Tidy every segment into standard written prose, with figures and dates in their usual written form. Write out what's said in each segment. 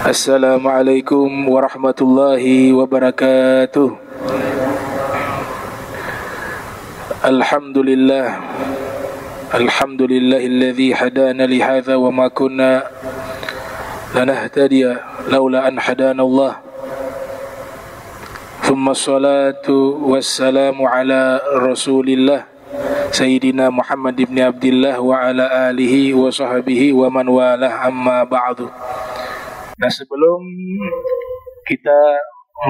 Assalamualaikum warahmatullahi wabarakatuh. Alhamdulillahilladzi hadana li hadza wa ma kunna lanahtadiya laula an hadana Allah. Thumma salatu wassalamu ala Rasulillah Sayyidina Muhammad ibn Abdillah wa ala alihi wa sahbihi wa man walah, amma ba'du. Nah, sebelum kita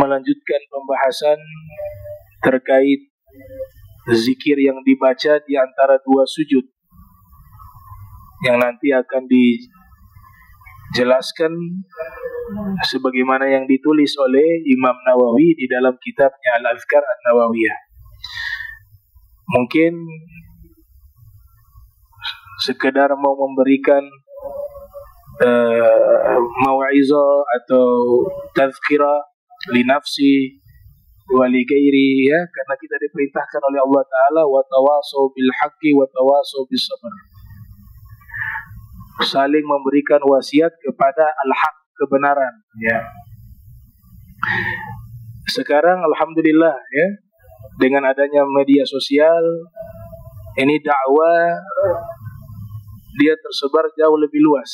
melanjutkan pembahasan terkait zikir yang dibaca di antara dua sujud yang nanti akan dijelaskan sebagaimana yang ditulis oleh Imam Nawawi di dalam kitabnya Al-Azkar An-Nawawiyah. Mungkin sekedar mau memberikan mau'izah atau tazkirah li nafsi wa li ghairi, ya, karena kita diperintahkan oleh Allah Ta'ala wa tawasau bil haqqi wa tawasau bis sabr, saling memberikan wasiat kepada al-haq, kebenaran, ya. Sekarang alhamdulillah, ya, dengan adanya media sosial ini dakwah dia tersebar jauh lebih luas.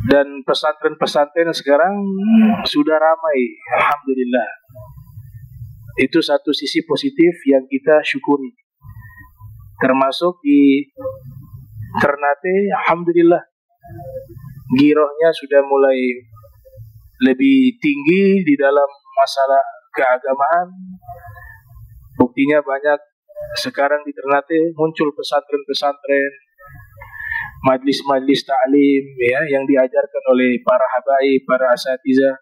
Dan pesantren-pesantren sekarang sudah ramai, alhamdulillah. Itu satu sisi positif yang kita syukuri. Termasuk di Ternate, alhamdulillah, girohnya sudah mulai lebih tinggi di dalam masalah keagamaan. Buktinya banyak sekarang di Ternate muncul pesantren-pesantren, majlis-majlis ta'lim, ya, yang diajarkan oleh para habaib, para asatidzah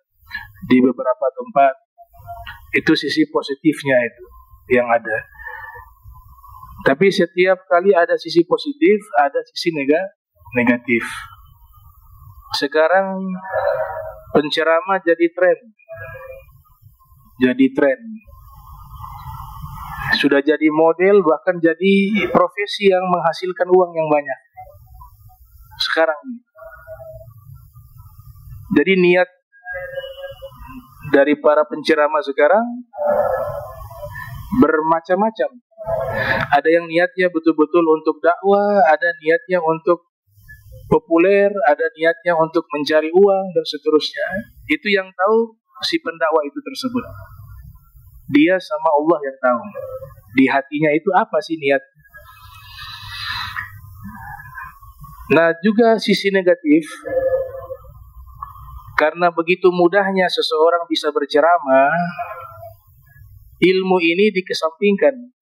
di beberapa tempat. Itu sisi positifnya itu yang ada. Tapi setiap kali ada sisi positif, ada sisi negatif. Sekarang penceramah jadi tren. Sudah jadi model, bahkan jadi profesi yang menghasilkan uang yang banyak sekarang. Jadi niat dari para penceramah sekarang bermacam-macam. Ada yang niatnya betul-betul untuk dakwah, ada niatnya untuk populer, ada niatnya untuk mencari uang, dan seterusnya. Itu yang tahu si pendakwah itu tersebut. Dia sama Allah yang tahu di hatinya itu apa sih niat. Nah, juga sisi negatif, karena begitu mudahnya seseorang bisa berceramah, ilmu ini dikesampingkan,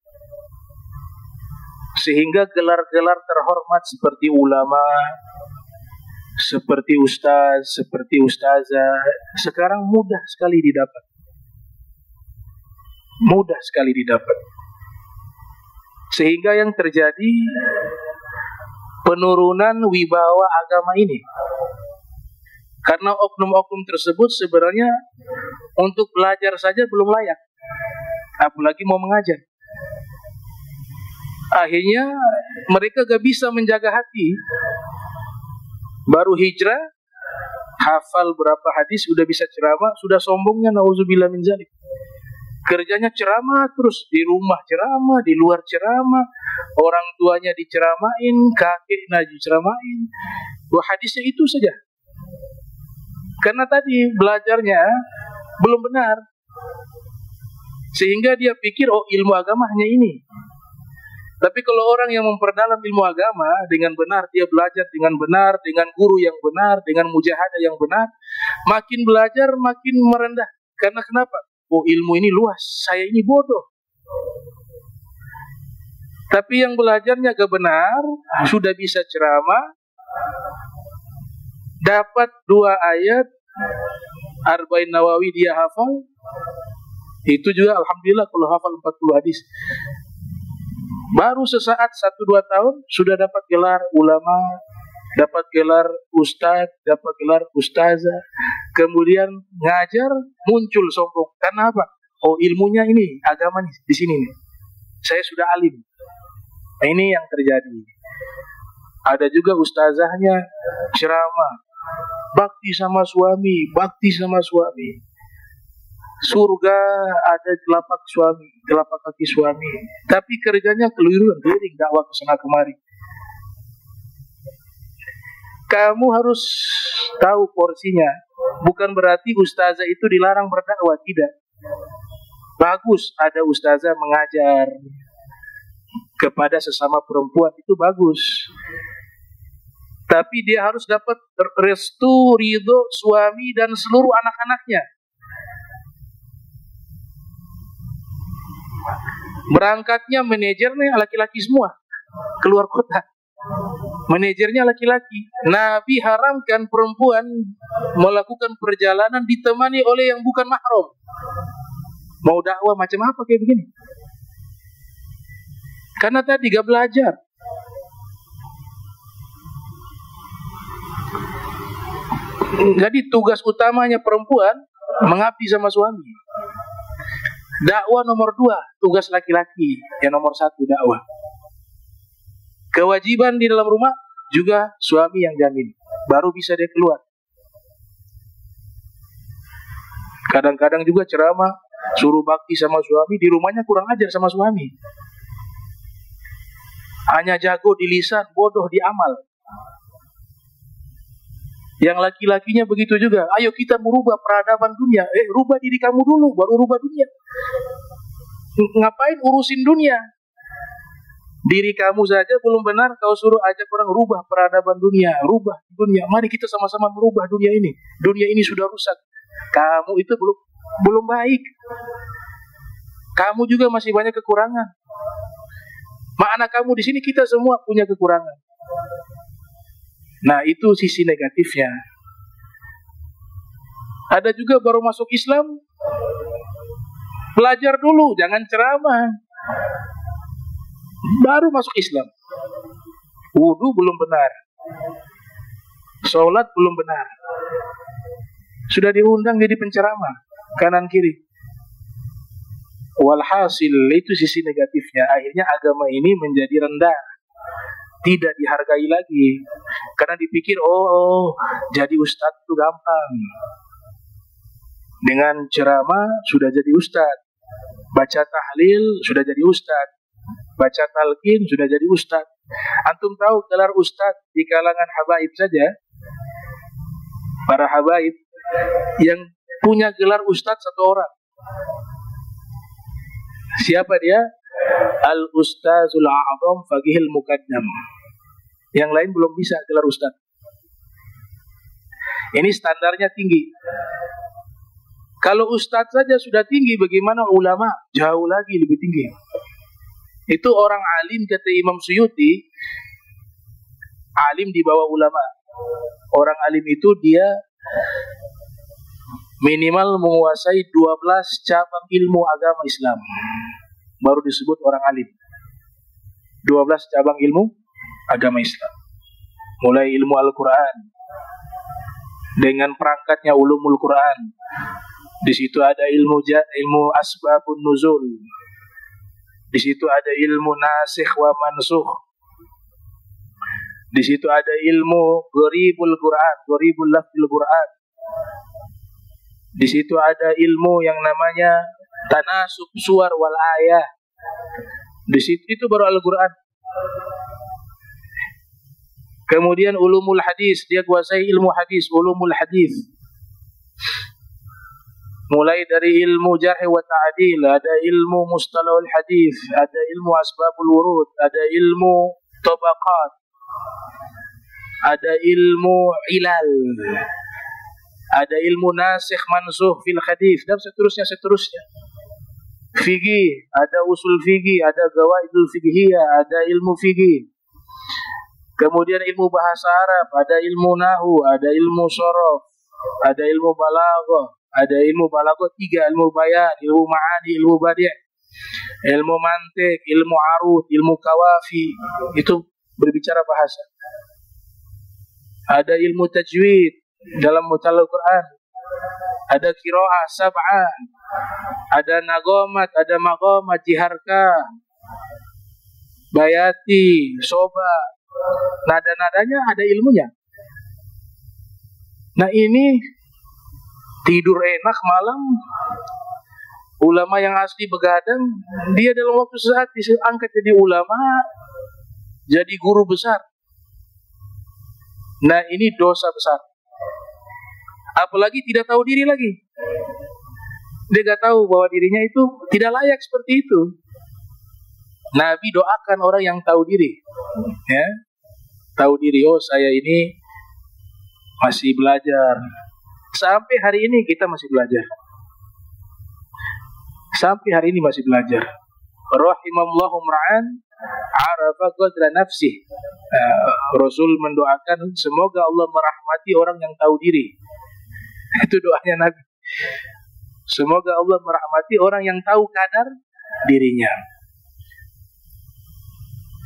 sehingga gelar-gelar terhormat seperti ulama, seperti ustaz, seperti ustazah, sekarang mudah sekali didapat. Sehingga yang terjadi penurunan wibawa agama ini. Karena oknum-oknum tersebut sebenarnya untuk belajar saja belum layak, apalagi mau mengajar. Akhirnya mereka gak bisa menjaga hati. Baru hijrah, hafal berapa hadis, sudah bisa ceramah, sudah sombongnya, nauzubillah min dzalik. Kerjanya ceramah terus, di rumah ceramah, di luar ceramah, orang tuanya diceramain, kakeknya diceramain. Wah, hadisnya itu saja. Karena tadi belajarnya belum benar, sehingga dia pikir, oh, ilmu agama hanya ini. Tapi kalau orang yang memperdalam ilmu agama dengan benar, dia belajar dengan benar, dengan guru yang benar, dengan mujahadah yang benar, makin belajar makin merendah. Karena kenapa? Oh, ilmu ini luas, saya ini bodoh. Tapi yang belajarnya gak benar, sudah bisa ceramah, dapat 2 ayat Arba'in Nawawi dia hafal, itu juga alhamdulillah kalau hafal 40 hadis. Baru sesaat 1-2 tahun sudah dapat gelar ulama, dapat gelar ustaz, dapat gelar ustazah. Kemudian ngajar, muncul sombong. Karena apa? Oh, ilmunya ini, agama nih, di sini nih. Saya sudah alim. Nah, ini yang terjadi. Ada juga ustazahnya ceramah, bakti sama suami, bakti sama suami. Surga ada telapak suami, telapak kaki suami. Tapi kerjanya keliling dakwah ke sana kemari. Kamu harus tahu porsinya. Bukan berarti ustazah itu dilarang berdakwah, tidak. Bagus ada ustazah mengajar kepada sesama perempuan, itu bagus. Tapi dia harus dapat restu, ridho suami dan seluruh anak-anaknya. Berangkatnya manajernya laki-laki semua, keluar kota. Manajernya laki-laki. Nabi haramkan perempuan melakukan perjalanan ditemani oleh yang bukan mahram. Mau dakwah macam apa kayak begini? Karena tadi gak belajar. Jadi tugas utamanya perempuan mengabdi sama suami. Dakwah nomor 2, tugas laki-laki. Yang nomor 1 dakwah. Kewajiban di dalam rumah juga suami yang jamin. Baru bisa dia keluar. Kadang-kadang juga ceramah suruh bakti sama suami, di rumahnya kurang ajar sama suami. Hanya jago di lisan, bodoh di amal. Yang laki-lakinya begitu juga. Ayo kita merubah peradaban dunia. Rubah diri kamu dulu, baru rubah dunia. Ngapain urusin dunia? Diri kamu saja belum benar, kau suruh ajak orang rubah peradaban dunia, rubah dunia. Mari kita sama-sama merubah dunia ini. Dunia ini sudah rusak. Kamu itu belum baik. Kamu juga masih banyak kekurangan. Makna kamu di sini, kita semua punya kekurangan. Nah, itu sisi negatifnya. Ada juga baru masuk Islam, belajar dulu, jangan ceramah. Baru masuk Islam, wudu belum benar, sholat belum benar, sudah diundang jadi penceramah kanan kiri. Walhasil, itu sisi negatifnya. Akhirnya agama ini menjadi rendah, tidak dihargai lagi, karena dipikir jadi ustadz itu gampang. Dengan ceramah sudah jadi ustadz, baca tahlil sudah jadi ustadz, baca talqin sudah jadi ustadz. Antum tahu gelar ustadz di kalangan habaib saja, para habaib yang punya gelar ustadz 1 orang. Siapa dia? Al-Ustazul A'zam Faqihil Muqaddam. Yang lain belum bisa gelar ustadz. Ini standarnya tinggi. Kalau ustadz saja sudah tinggi, bagaimana ulama? Jauh lagi lebih tinggi. Itu orang alim, kata Imam Suyuti, alim di bawah ulama. Orang alim itu dia minimal menguasai 12 cabang ilmu agama Islam, baru disebut orang alim. 12 cabang ilmu agama Islam. Mulai ilmu Al-Quran dengan perangkatnya ulumul Quran. Di situ ada ilmu asbabun nuzul. Di situ ada ilmu nasikh wa mansukh. Di situ ada ilmu gharibul Quran, gharibul lafzul Quran. Di situ ada ilmu yang namanya tanasub suwar wal ayah. Di situ itu baru Al-Quran. Kemudian ulumul hadis, dia kuasai ilmu hadis, ulumul hadis. Mulai dari ilmu jarh wa ta'dil, ada ilmu mustalahul hadis, ada ilmu asbabul wurud, ada ilmu tabaqat, ada ilmu ilal, ada ilmu nasikh mansukh fil hadis, dan seterusnya. Fikih, ada usul fikih, ada gawaidul fiqhiyah, ada ilmu fikih. Kemudian ilmu bahasa Arab, ada ilmu nahwu, ada ilmu shorof, ada ilmu balaghah, ada ilmu balaghah 3, ilmu bayan, ilmu ma'ani, ilmu badi', ilmu mantik, ilmu arud, ilmu kawafi, itu berbicara bahasa. Ada ilmu tajwid dalam mutalal Quran, ada qiraah sab'ah, ada nagomat, ada maqamat, jiharkah. bayati, soba, nada-nadanya ada ilmunya. Nah ini tidur enak malam, ulama yang asli begadang, dia dalam waktu sesaat diangkat jadi ulama, jadi guru besar. Nah ini dosa besar. Apalagi tidak tahu diri lagi. Dia gak tahu bahwa dirinya itu tidak layak seperti itu. Nabi doakan orang yang tahu diri, ya, tahu diri. Oh saya ini masih belajar. Sampai hari ini kita masih belajar. Sampai hari ini masih belajar. Rahimallahu mra'an arafa qadra nafsih. Rasul mendoakan semoga Allah merahmati orang yang tahu diri. Itu doanya Nabi. Semoga Allah merahmati orang yang tahu kadar dirinya.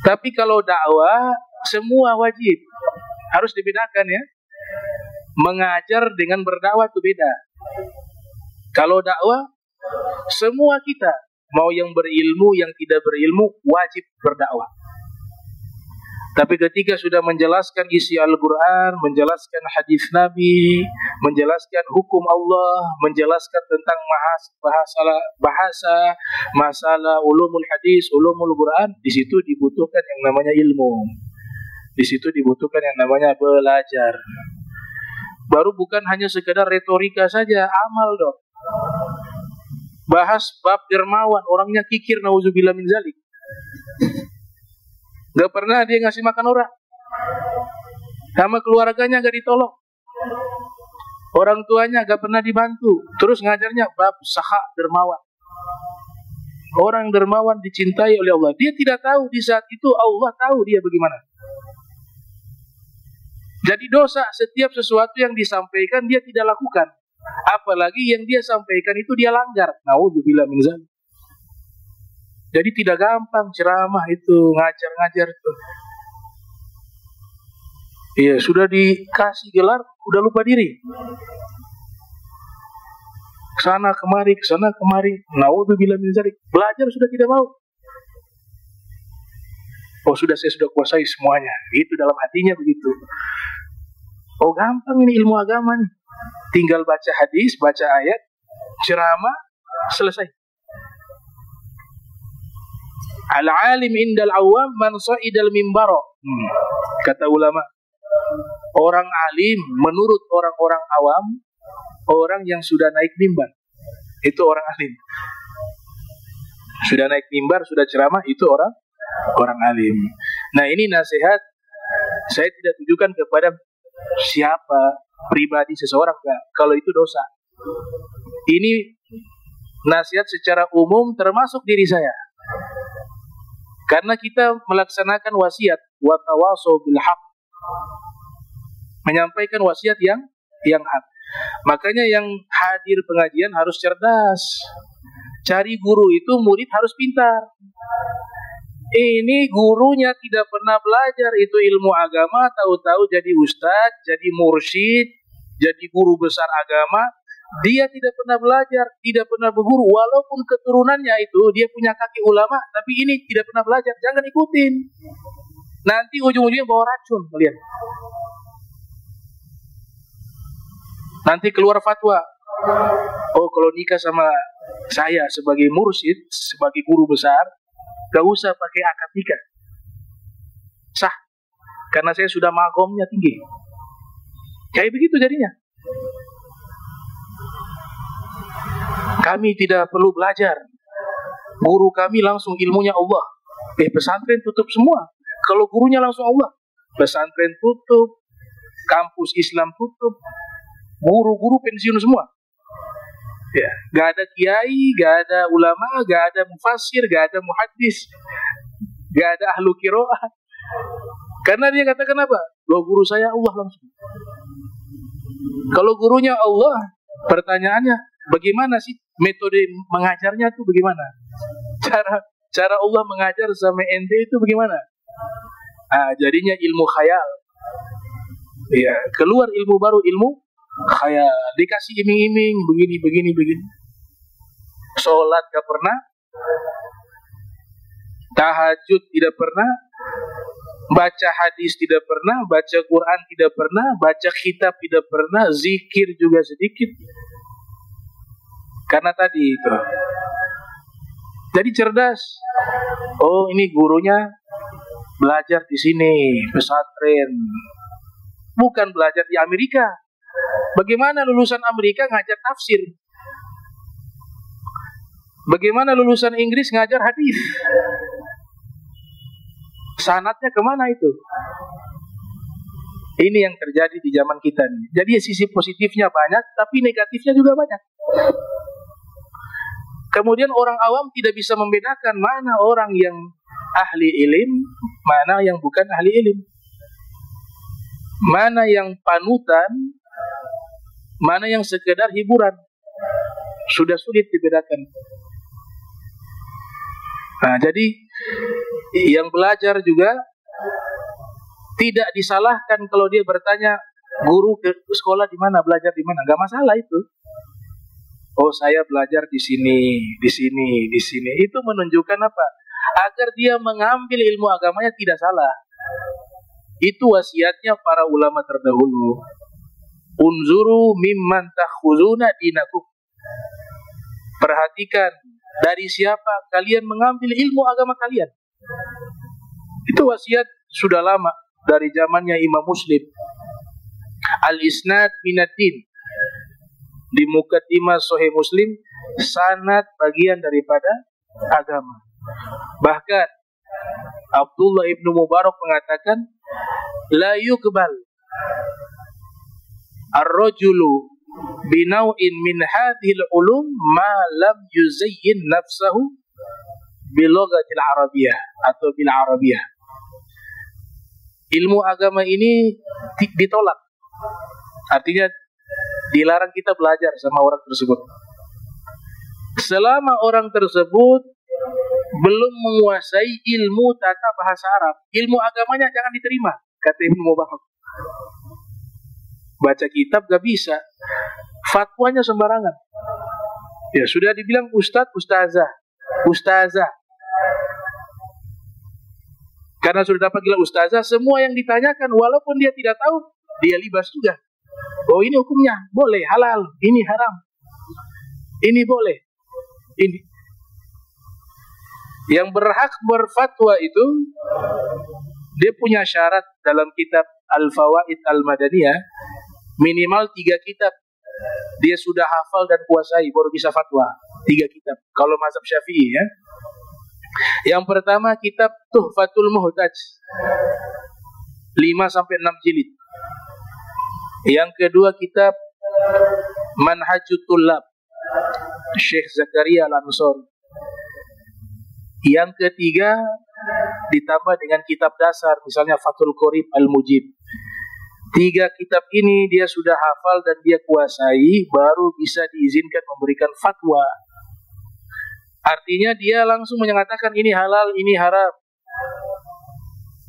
Tapi kalau dakwah semua wajib. Harus dibedakan ya. Mengajar dengan berdakwah itu beda. Kalau dakwah semua kita, mau yang berilmu, yang tidak berilmu, wajib berdakwah. Tapi ketika sudah menjelaskan isi Al-Quran, menjelaskan hadis Nabi, menjelaskan hukum Allah, menjelaskan tentang bahasa, masalah ulumul hadis, ulumul Quran, di situ dibutuhkan yang namanya ilmu. Di situ dibutuhkan yang namanya belajar. Baru bukan hanya sekedar retorika saja, amal dong. Bahas bab dermawan, orangnya kikir, nauzubillah min zalik. Gak pernah dia ngasih makan orang, sama keluarganya gak ditolong, orang tuanya gak pernah dibantu. Terus ngajarnya bab saha dermawan. Orang dermawan dicintai oleh Allah. Dia tidak tahu di saat itu Allah tahu dia bagaimana. Jadi dosa setiap sesuatu yang disampaikan dia tidak lakukan. Apalagi yang dia sampaikan itu dia langgar. Nauzubillah min zalik. Jadi tidak gampang ceramah itu, ngajar-ngajar itu. Iya, sudah dikasih gelar, udah lupa diri. Kesana kemari, kesana kemari. Nauzubillah min zalik. Belajar sudah tidak mau. Oh sudah, saya sudah kuasai semuanya. Itu dalam hatinya begitu. Oh gampang ini ilmu agama nih. Tinggal baca hadis, baca ayat, ceramah, selesai. Al-alim indal awam man sa'idal mimbaro. Kata ulama, orang alim menurut orang-orang awam, orang yang sudah naik mimbar. Itu orang alim. Sudah naik mimbar, sudah ceramah, itu orang alim. Nah ini nasihat saya tidak tujukan kepada siapa pribadi seseorang, enggak. Kalau itu dosa. Ini nasihat secara umum termasuk diri saya. Karena kita melaksanakan wasiat wa tawasau bil haq. Menyampaikan wasiat yang hak. Makanya yang hadir pengajian harus cerdas. Cari guru itu murid harus pintar. Ini gurunya tidak pernah belajar itu ilmu agama, tahu-tahu jadi ustadz, jadi mursyid, jadi guru besar agama. Dia tidak pernah belajar, tidak pernah berguru, walaupun keturunannya itu dia punya kaki ulama, tapi ini tidak pernah belajar. Jangan ikutin. Nanti ujung-ujungnya bawa racun kalian. Nanti keluar fatwa. Oh kalau nikah sama saya sebagai mursyid, sebagai guru besar, gak usah pakai akad nikah. Sah. Karena saya sudah magomnya tinggi. Kayak begitu jadinya. Kami tidak perlu belajar. Guru kami langsung ilmunya Allah. Pesantren tutup semua. Kalau gurunya langsung Allah, pesantren tutup, kampus Islam tutup, guru-guru pensiun semua. Ya, gak ada kiai, gak ada ulama, gak ada mufassir, gak ada muhaddis, gak ada ahlu qiraah. Karena dia katakan apa? Loh, guru saya Allah langsung. Kalau gurunya Allah, pertanyaannya, bagaimana sih metode mengajarnya itu bagaimana? Cara Allah mengajar sama ente itu bagaimana? Jadinya ilmu khayal. Ya, keluar ilmu baru, ilmu khayal. Dikasih iming-iming begini. Sholat gak pernah. tahajud tidak pernah, baca hadis tidak pernah, baca Quran tidak pernah, baca kitab tidak pernah, zikir juga sedikit. Karena tadi itu. Jadi cerdas. Oh, ini gurunya belajar di sini, pesantren. Bukan belajar di Amerika. Bagaimana lulusan Amerika ngajar tafsir? Bagaimana lulusan Inggris ngajar hadis? Sanatnya kemana itu? Ini yang terjadi di zaman kita nih. Jadi sisi positifnya banyak, tapi negatifnya juga banyak. Kemudian orang awam tidak bisa membedakan mana orang yang ahli ilim, mana yang bukan ahli ilim. Mana yang panutan, mana yang sekedar hiburan. Sudah sulit dibedakan. Nah, jadi yang belajar juga tidak disalahkan kalau dia bertanya, guru ke sekolah di mana, belajar di mana, nggak masalah itu. Oh, saya belajar di sini, di sini, di sini. Itu menunjukkan apa? Agar dia mengambil ilmu agamanya tidak salah. Itu wasiatnya para ulama terdahulu. Unzuru mimman takhuzuna dinakum. Perhatikan dari siapa kalian mengambil ilmu agama kalian. Itu wasiat sudah lama dari zamannya Imam Muslim. Al-isnad minad-din. Di mukaddimah Sahih Muslim, sanad bagian daripada agama. Bahkan Abdullah ibnu Mubarak mengatakan, la yuqbal ar-rajulu binaw'in min hadhil ulum ma lam yuzayyin nafsahu bilughatil arabiyah atau bil arabiyah. Ilmu agama ini ditolak. Artinya dilarang kita belajar sama orang tersebut selama orang tersebut belum menguasai ilmu tata bahasa Arab. Ilmu agamanya jangan diterima, kata Ibnu Mubarak. Baca kitab gak bisa, fatwanya sembarangan. Ya sudah dibilang ustadz, ustazah. Karena sudah dapat gelar ustazah, semua yang ditanyakan walaupun dia tidak tahu, dia libas juga. Oh, ini hukumnya boleh, halal, ini haram, ini boleh, ini. Yang berhak berfatwa itu dia punya syarat dalam kitab Al-Fawaid Al-Madaniyah, minimal 3 kitab dia sudah hafal dan kuasai baru bisa fatwa. 3 kitab kalau mazhab Syafi'i ya. Yang pertama kitab Tuhfatul Muhtaj 5-6 jilid. Yang kedua kitab Manhajut Tullab Syekh Zakaria Al-Ansari. Yang ketiga ditambah dengan kitab dasar, misalnya Fathul Qorib Al-Mujib. 3 kitab ini dia sudah hafal dan dia kuasai, baru bisa diizinkan memberikan fatwa. Artinya dia langsung menyatakan ini halal, ini haram.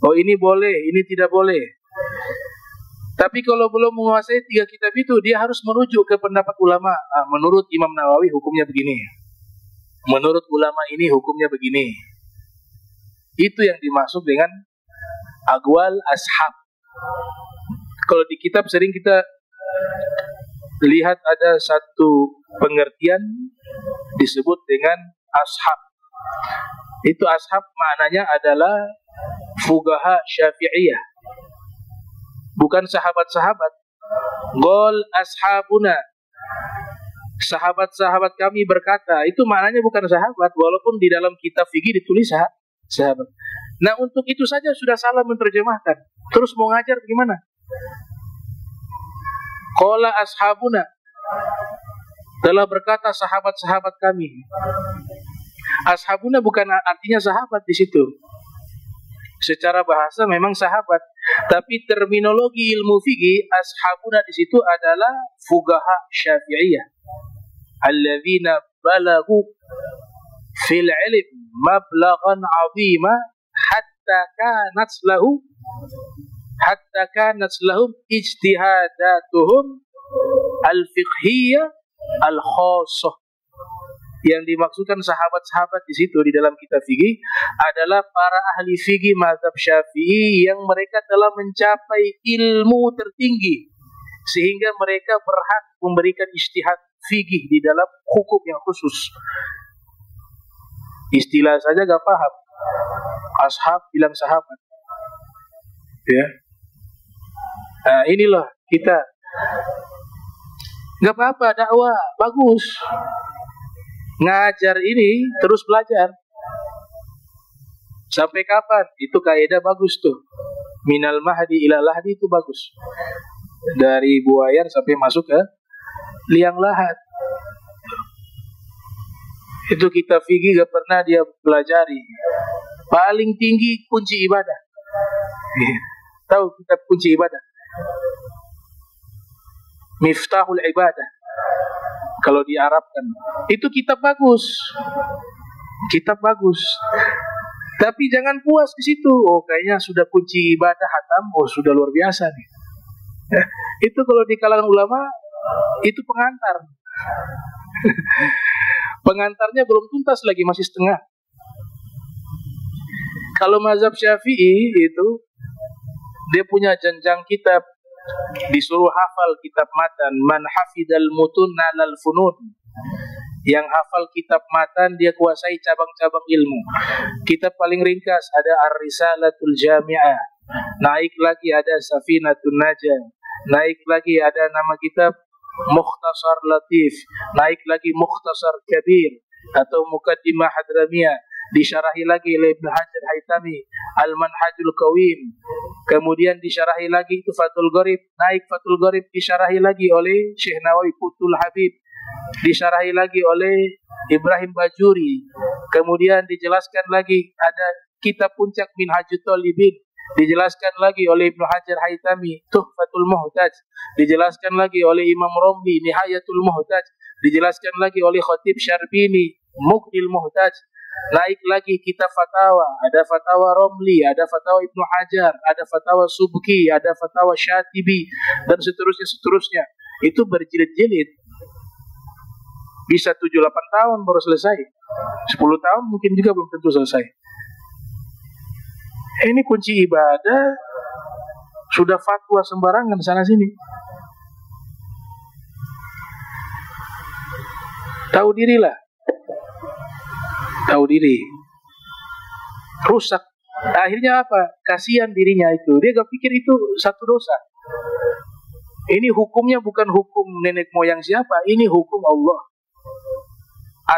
Oh, ini boleh, ini tidak boleh. Tapi kalau belum menguasai 3 kitab itu, dia harus merujuk ke pendapat ulama. Menurut Imam Nawawi hukumnya begini. Menurut ulama ini hukumnya begini. Itu yang dimaksud dengan aqwal ashab. Kalau di kitab sering kita lihat ada satu pengertian disebut dengan ashab. Itu ashab maknanya adalah fuqaha Syafi'iyah. Bukan sahabat-sahabat. Qol ashabuna. Sahabat-sahabat kami berkata. Itu maknanya bukan sahabat, walaupun di dalam kitab fikih ditulis sahabat. Nah, untuk itu saja sudah salah menerjemahkan. Terus mau ngajar bagaimana? Qala ashabuna. Telah berkata sahabat-sahabat kami. Ashabuna bukan artinya sahabat di situ. Secara bahasa memang sahabat, tapi terminologi ilmu fikih ashabuna di situ adalah fuqaha Syafi'iyah. Alladzina balagu fil ilm mablaghan 'azima hatta kanat lahum ijtihadatuhum al-fiqhiyyah al-khassah. Yang dimaksudkan sahabat-sahabat di situ di dalam kitab fikih adalah para ahli fikih mazhab Syafi'i yang mereka telah mencapai ilmu tertinggi sehingga mereka berhak memberikan ijtihad fikih di dalam hukum yang khusus. Istilah saja gak paham, ashab bilang sahabat, ya. Nah, inilah kita. Gak apa-apa, dakwah bagus, ngajar ini terus belajar. Sampai kapan? Itu kaidah bagus tuh. Minal mahdi ila lahdi itu bagus. Dari buayar sampai masuk ke liang lahat. Itu kitab fikih gak pernah dia pelajari. Paling tinggi kunci ibadah. Tahu kitab kunci ibadah? Miftahul ibadah. Kalau diarabkan, itu kitab bagus. Kitab bagus. Tapi jangan puas di situ. Oh, kayaknya sudah kunci ibadah hatam. Oh, sudah luar biasa nih. Itu kalau di kalangan ulama itu pengantar. Pengantarnya belum tuntas lagi, masih setengah. Kalau mazhab Syafi'i itu dia punya jenjang kitab, disuruh hafal kitab matan. Man hafidal mutun nalal funun. Yang hafal kitab matan dia kuasai cabang-cabang ilmu. Kitab paling ringkas ada Ar-Risalatul Jami'ah. Naik lagi ada Safinatun Najah. Naik lagi ada nama kitab Mukhtasar Latif. Naik lagi Mukhtasar Kabir atau Muqaddimah Hadramiyah. Disyarahi lagi oleh Ibnu Hajar Haytami Al-Manhajul Qawim. Kemudian disyarahi lagi itu Fathul Gharib. Naik Fathul Gharib disyarahi lagi oleh Syekh Nawawi Futhul Habib. Disyarahi lagi oleh Ibrahim Bajuri. Kemudian dijelaskan lagi ada kitab puncak Minhajut Talibin. Dijelaskan lagi oleh Ibnu Hajar Haytami Tuhfatul Muhtaj. Dijelaskan lagi oleh Imam Romli Nihayatul Muhtaj. Dijelaskan lagi oleh Khatib Syarbini Muqnil Muhtaj. Naik lagi kitab fatwa, ada fatwa Romli, ada fatwa Ibnu Hajar, ada fatwa Subki, ada fatwa Syatibi, dan seterusnya. Itu berjilid-jilid. Bisa 7-8 tahun baru selesai. 10 tahun mungkin juga belum tentu selesai. Ini kunci ibadah, sudah fatwa sembarangan sana sini. Tahu dirilah. Tahu diri. Rusak. Akhirnya apa? Kasihan dirinya itu. Dia gak pikir itu satu dosa. Ini hukumnya bukan hukum nenek moyang siapa. Ini hukum Allah.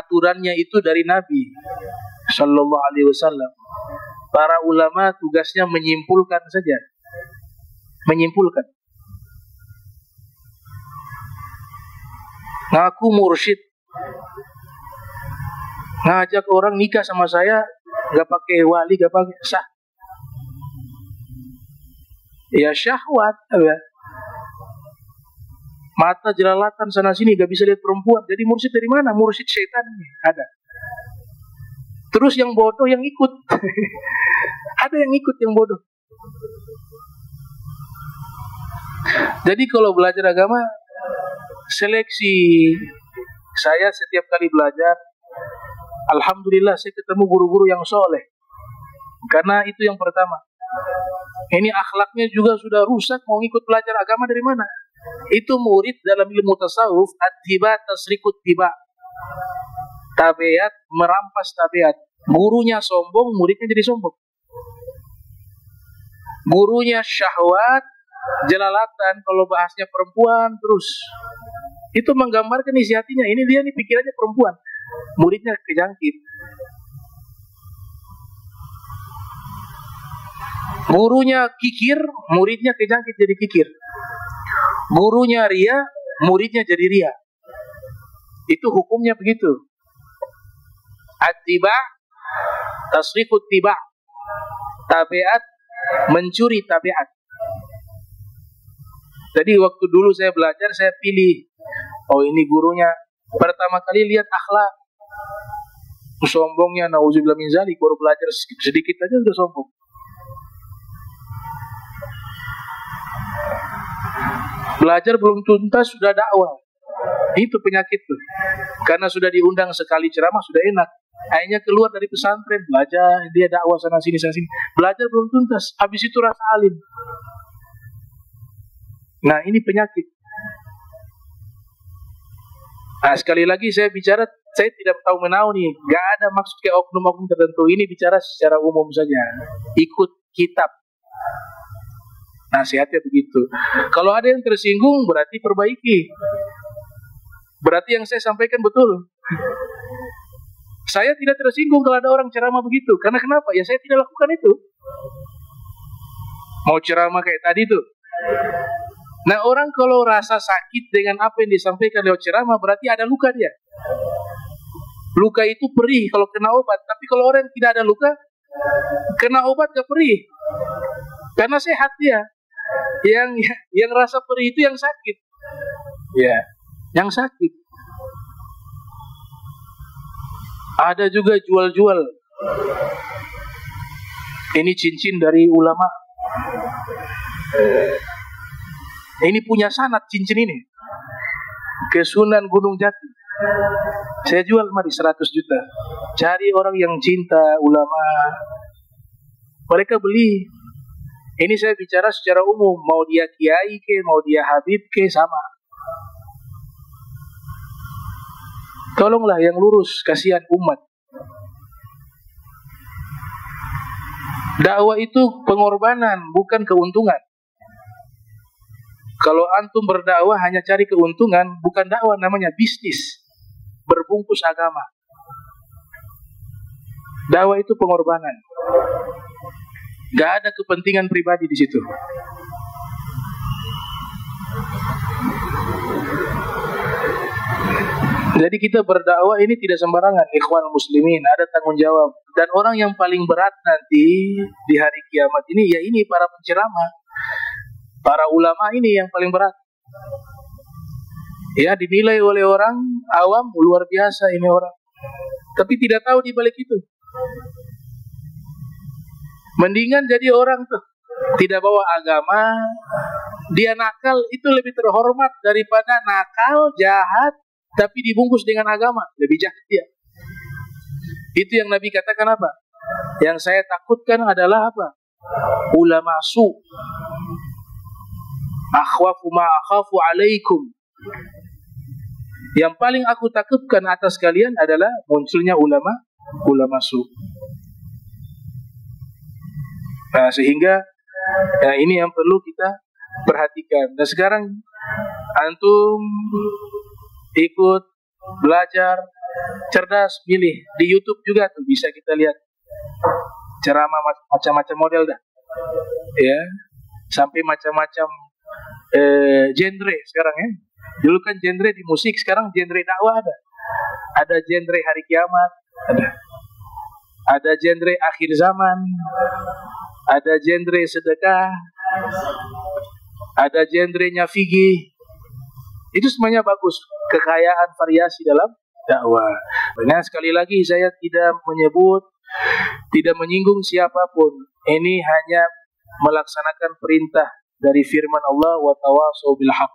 Aturannya itu dari Nabi Sallallahu Alaihi Wasallam. Para ulama tugasnya menyimpulkan saja. Menyimpulkan. Ngaku mursyid, ngajak orang nikah sama saya, gak pakai wali, gak pakai sah. Ya syahwat, ya. Mata jelalatan sana sini, gak bisa lihat perempuan. Jadi mursyid dari mana? Mursyid syaitan ada. Terus yang bodoh yang ikut. Ada yang ikut yang bodoh. Jadi kalau belajar agama, seleksi. Saya setiap kali belajar, alhamdulillah saya ketemu guru-guru yang soleh. Karena itu yang pertama. Ini akhlaknya juga sudah rusak, mau ngikut belajar agama dari mana? Itu murid dalam ilmu tasawuf, at-tiba tasrikut tiba. Tabiat merampas tabiat. Gurunya sombong, muridnya jadi sombong. Gurunya syahwat, jelalatan, kalau bahasnya perempuan terus. Itu menggambarkan isi hatinya. Ini dia nih pikirannya perempuan. Muridnya kejangkit. Gurunya kikir, muridnya kejangkit jadi kikir. Gurunya ria, muridnya jadi ria. Itu hukumnya begitu. At-tiba, tasrifut tiba. Tabiat, mencuri tabiat. Jadi waktu dulu saya belajar, saya pilih. Oh ini gurunya. Pertama kali lihat akhlak. Sombongnya, na'udzubillah min dzalik. Baru belajar sedikit aja sudah sombong. Belajar belum tuntas sudah dakwah. Itu penyakit tuh. Karena sudah diundang sekali ceramah sudah enak. Akhirnya keluar dari pesantren, belajar, dia dakwah sana sini. Belajar belum tuntas, habis itu rasa alim. Nah, ini penyakit. Nah, sekali lagi saya bicara, saya tidak tahu menau nih, gak ada maksud ke oknum-oknum tertentu. Ini bicara secara umum saja. Ikut kitab. Nasihatnya begitu. Kalau ada yang tersinggung, berarti perbaiki. Berarti yang saya sampaikan betul. Saya tidak tersinggung kalau ada orang ceramah begitu. Karena kenapa? Ya saya tidak lakukan itu. Mau ceramah kayak tadi tuh. Nah, orang kalau rasa sakit dengan apa yang disampaikan lewat ceramah, berarti ada luka dia. Luka itu perih kalau kena obat. Tapi kalau orang yang tidak ada luka, kena obat gak perih. Karena sehat dia. Yang rasa perih itu yang sakit. Ya, yang sakit. Ada juga jual-jual. Ini cincin dari ulama. Ini punya sanad cincin ini. Ke Sunan Gunung Jati. Saya jual mari 100 juta. Cari orang yang cinta ulama. Mereka beli. Ini saya bicara secara umum. Mau dia kiai ke, mau dia habib ke, sama. Tolonglah yang lurus, kasihan umat. Dakwah itu pengorbanan, bukan keuntungan. Kalau antum berdakwah hanya cari keuntungan, bukan dakwah, namanya bisnis. Berbungkus agama. Dakwah itu pengorbanan. Gak ada kepentingan pribadi di situ. Jadi kita berdakwah ini tidak sembarangan, ikhwan muslimin, ada tanggung jawab. Dan orang yang paling berat nanti di hari kiamat ini, ya ini para penceramah, para ulama ini yang paling berat. Ya, dinilai oleh orang awam luar biasa ini orang, tapi tidak tahu di balik itu. Mendingan jadi orang tuh tidak bawa agama, dia nakal, itu lebih terhormat daripada nakal, jahat, tapi dibungkus dengan agama. Lebih jahat dia. Itu yang Nabi katakan apa? Yang saya takutkan adalah apa? Ulama su. Akhwafu ma akhafu alaikum. Yang paling aku takutkan atas kalian adalah munculnya ulama su. Nah, sehingga ini yang perlu kita perhatikan. Dan sekarang antum ikut belajar, cerdas, pilih di YouTube juga tuh bisa kita lihat ceramah macam-macam model dah, ya, sampai macam-macam genre sekarang ya. Dulu kan genre di musik, sekarang genre dakwah ada. Ada genre hari kiamat, ada genre akhir zaman, ada genre sedekah, ada genrenya fikih. Itu semuanya bagus, kekayaan variasi dalam dakwah. Nah, sekali lagi saya tidak menyebut, tidak menyinggung siapapun. Ini hanya melaksanakan perintah dari firman Allah, wa tawasau bil haq.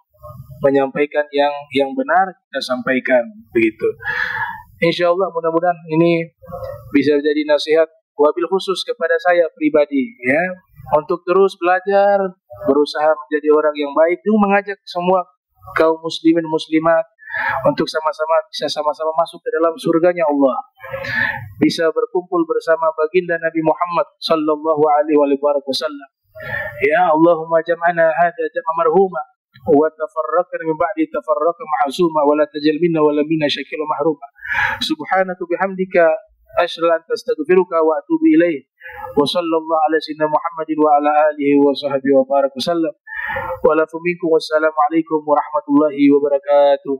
Menyampaikan yang benar kita sampaikan, begitu. Insyaallah mudah-mudahan ini bisa jadi nasihat wabil khusus kepada saya pribadi, ya, untuk terus belajar, berusaha menjadi orang yang baik, dan mengajak semua kaum muslimin muslimat untuk sama-sama masuk ke dalam surganya Allah, bisa berkumpul bersama baginda Nabi Muhammad sallallahu alaihi wasallam. Ya Allahumma jam'ana hadha jam'a marhuma wa tafarraqna min ba'di tafarraqa ma'suma wa la tajal minna wa la minna shakila mahruma. Subhanaka bihamdika asyhadu an astaghfiruka wa atubu ilaih. Wa sallallahu ala sayyidina Muhammadin wa ala alihi wa sahbihi wa baraka sallam. Wa la minkum wassalamu alaikum warahmatullahi wabarakatuh.